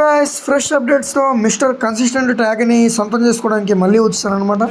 Guys fresh updates తో mister consistent tag ని సొంతం చేసుకోవడానికి మళ్ళీ వచ్చేసాను అనమాట.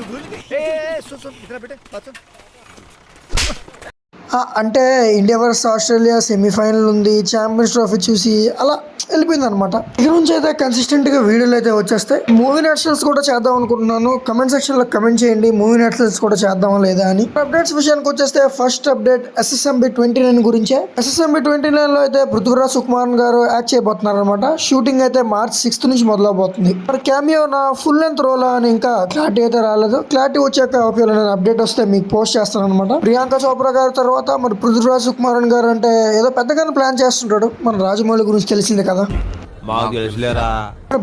అంటే ఇండియా వర్సెస్ ఆస్ట్రేలియా సెమీఫైనల్ ఉంది, ఛాంపియన్స్ ట్రోఫీ చూసి అలా వెళ్ళిపోయింది అనమాట. ఇక నుంచి అయితే కన్సిస్టెంట్ గా వీడియోలు అయితే వచ్చేస్తాయి. మూవీ నట్సల్స్ కూడా చేద్దాం అనుకుంటున్నాను. కమెంట్ సెక్షన్ లో కమెంట్ చేయండి మూవీ నట్సల్స్ కూడా చేద్దామా లేదా అని. అప్డేట్స్ విషయానికి వచ్చేస్తే ఫస్ట్ అప్డేట్ SSMB 29 గురించే. SSMB 29 లో అయితే పృథ్వీరాజ్ సుకుమారన్ గారు యాక్ట్ చేయబోతున్నారు అనమాట. షూటింగ్ అయితే March 6 నుంచి మొదలవబోతుంది. మరి క్యామియో నా ఫుల్ లెంత్ రోల్ అని ఇంకా క్లారిటీ అయితే రాలేదు. క్లారిటీ వచ్చాక ఒకవేళ నేను అప్డేట్ వస్తే మీకు పోస్ట్ చేస్తాను అనమాట. ప్రియాంక చోప్రా గారి తర్వాత మరి పృథ్వీరాజ్ సుకుమారన్ గారు అంటే ఏదో పెద్దగానే ప్లాన్ చేస్తుంటాడు. మన రాజమౌళి గురించి తెలిసిందే కదా.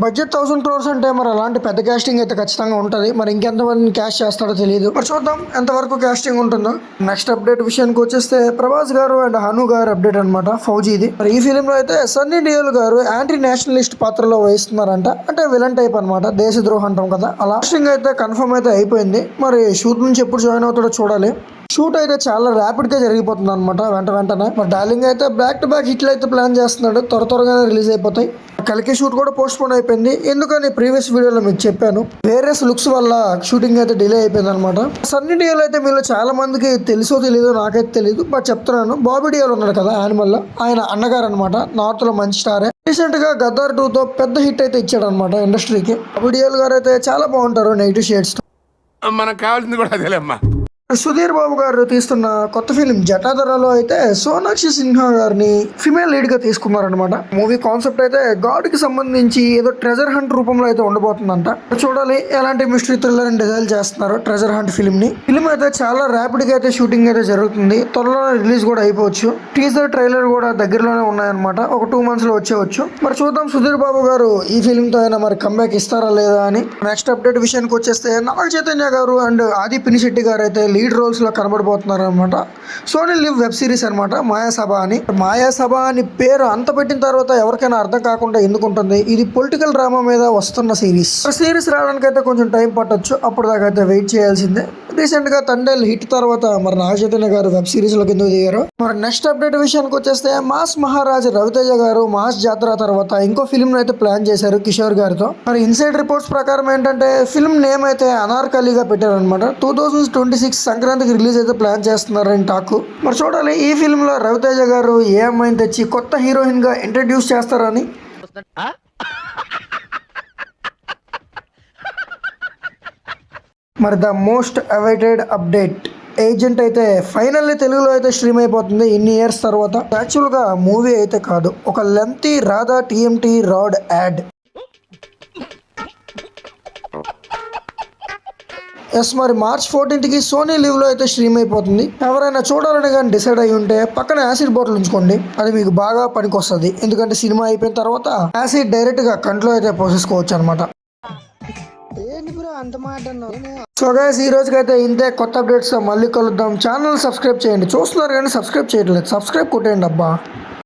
బడ్జెట్ 1000 crores అంటే మరి అలాంటి పెద్ద కాస్టింగ్ అయితే ఖచ్చితంగా ఉంటుంది. మరి ఇంకెంతమంది క్యాస్ట్ చేస్తాడో తెలియదు. మరి చూద్దాం ఎంతవరకు కాస్టింగ్ ఉంటుందో. నెక్స్ట్ అప్డేట్ విషయానికి వచ్చేస్తే ప్రభాస్ గారు అండ్ హను గారు అప్డేట్ అనమాట. ఫౌజీది. మరి ఈ ఫిలిం లో అయితే సన్నీ డియోల్ గారు యాంటీ నేషనలిస్ట్ పాత్రలో వహిస్తున్నారంట. అంటే విలన్ టైప్ అనమాట, దేశద్రోహం అంటాం కదా అలా. కాస్టింగ్ అయితే కన్ఫర్మ్ అయితే అయిపోయింది. మరి షూట్ నుంచి ఎప్పుడు జాయిన్ అవుతాడో చూడాలి. షూట్ అయితే చాలా ర్యాపిడ్ గా జరిగిపోతుంది అనమాట, వెంటనే. మరి డార్లింగ్ అయితే బ్యాక్ టు బ్యాక్ హిట్లు అయితే ప్లాన్ చేస్తున్నాడు. త్వరగానే రిలీజ్ అయిపోతాయి. కలికి షూట్ కూడా పోస్ట్ పోన్ అయిపోయింది. ఎందుకని ప్రీవియస్ వీడియోలో మీకు చెప్పాను, వేరియస్ లుక్స్ వల్ల షూటింగ్ అయితే డిలే అయిపోయింది అనమాట. సన్నీ డియోల్ అయితే మీలో చాలా మందికి తెలుసో తెలీదో నాకైతే తెలియదు, బట్ చెప్తున్నాను. బాబీ డియోల్ ఉన్నాడు కదా యానిమల్ లో, ఆయన అన్నగారు అనమాట. నార్త్ లో మంచి స్టారే. రీసెంట్ గా గద్దార్ 2 తో పెద్ద హిట్ అయితే ఇచ్చాడు అనమాట ఇండస్ట్రీకి. బాబీ డియోల్ గారు అయితే చాలా బాగుంటారు నెగిటివ్ షేడ్స్ తో. మనకు కావాల్సింది కూడా అదేలేమ్మా. సుధీర్ బాబు గారు తీస్తున్న కొత్త ఫిలిం జటాధరలో అయితే సోనాక్షి సిన్హా గారిని ఫిమేల్ లీడ్ గా తీసుకున్నారనమాట. మూవీ కాన్సెప్ట్ అయితే గాడ్ కి సంబంధించి ఏదో ట్రెజర్ హంట్ రూపంలో అయితే ఉండబోతుందంట. చూడాలి ఎలాంటి మిస్టరీ థ్రిల్లర్ డిజైన్ చేస్తున్నారు ట్రెజర్ హంట్ ఫిలిం ని. ఫిలిం అయితే చాలా ర్యాపిడ్ గా అయితే షూటింగ్ అయితే జరుగుతుంది. త్వరలోనే రిలీజ్ కూడా అయిపోవచ్చు. టీజర్ ట్రైలర్ కూడా దగ్గరలోనే ఉన్నాయన్నమాట. ఒక 2 months లో వచ్చేవచ్చు. మరి చూద్దాం సుధీర్ బాబు గారు ఈ ఫిలిం తో అయినా మరి కంబ్యాక్ ఇస్తారా లేదా అని. నెక్స్ట్ అప్డేట్ విషయానికి వచ్చేస్తే నాగ చైతన్య గారు అండ్ ఆది పినిశెట్టి గారు అయితే లీడ్ రోల్స్ లో కనబడబోతున్నారు అనమాట. సోనీ లివ్ వెబ్ సిరీస్ అనమాట, మాయాసభ అని. మాయాసభ అని పేరు అంత పెట్టిన తర్వాత ఎవరికైనా అర్థం కాకుండా ఎందుకు ఉంటుంది. ఇది పొలిటికల్ డ్రామా మీద వస్తున్న సిరీస్ రావడానికి అయితే కొంచెం టైం పట్టొచ్చు. అప్పుడు దాకా అయితే వెయిట్ చేయాల్సిందే. రీసెంట్ గా తండేల్ హిట్ తర్వాత మరి నాగ చైతన్య గారు వెబ్ సిరీస్ లో కింద దిగారు. మరి నెక్స్ట్ అప్డేట్ విషయానికి వచ్చేస్తే మాస్ మహారాజ్ రవితేజ గారు మాస్ జాతర తర్వాత ఇంకో ఫిల్మ్ అయితే ప్లాన్ చేశారు కిషోర్ గారితో. మరి ఇన్సైడ్ రిపోర్ట్స్ ప్రకారం ఏంటంటే ఫిల్మ్ నేమ్ అయితే అనార్కలిగా పెట్టారనమాట. 2026 సంక్రాంతికి రిలీజ్ అయితే ప్లాన్ చేస్తున్నారని టాక్. మరి చూడాలి ఈ ఫిల్మ్ లో రవితేజ గారు ఏ అమ్మాయిని తెచ్చి కొత్త హీరోయిన్ గా ఇంట్రడ్యూస్ చేస్తారని. మరి the most awaited update agent అయితే ఫైనల్లీ తెలుగులో అయితే స్ట్రీమ్ అయిపోతుంది ఇన్ని ఇయర్స్ తర్వాత. యాక్చువల్ గా మూవీ అయితే కాదు, ఒక lengthy Radha TMT rod ad. Yes, మరి March 14th కి సోనీ లివ్ లో అయితే స్ట్రీమ్ అయిపోతుంది. ఎవరైనా చూడాలని కానీ డిసైడ్ అయ్యి ఉంటే పక్కన యాసిడ్ బాటిల్ ఉంచుకోండి, అది మీకు బాగా పనికొస్తుంది. ఎందుకంటే సినిమా అయిపోయిన తర్వాత యాసిడ్ డైరెక్ట్ గా కంట్లో అయితే పోసేసుకోవచ్చు అనమాట. సో గైస్ ఈ రోజుకైతే ఇంతే. కొత్త అప్డేట్స్ తో మళ్ళీ కలుద్దాం. ఛానల్ సబ్స్క్రైబ్ చేయండి. చూస్తున్నారు కానీ సబ్స్క్రైబ్ చేయట్లేదు. సబ్స్క్రైబ్ కొట్టేయండి అబ్బా.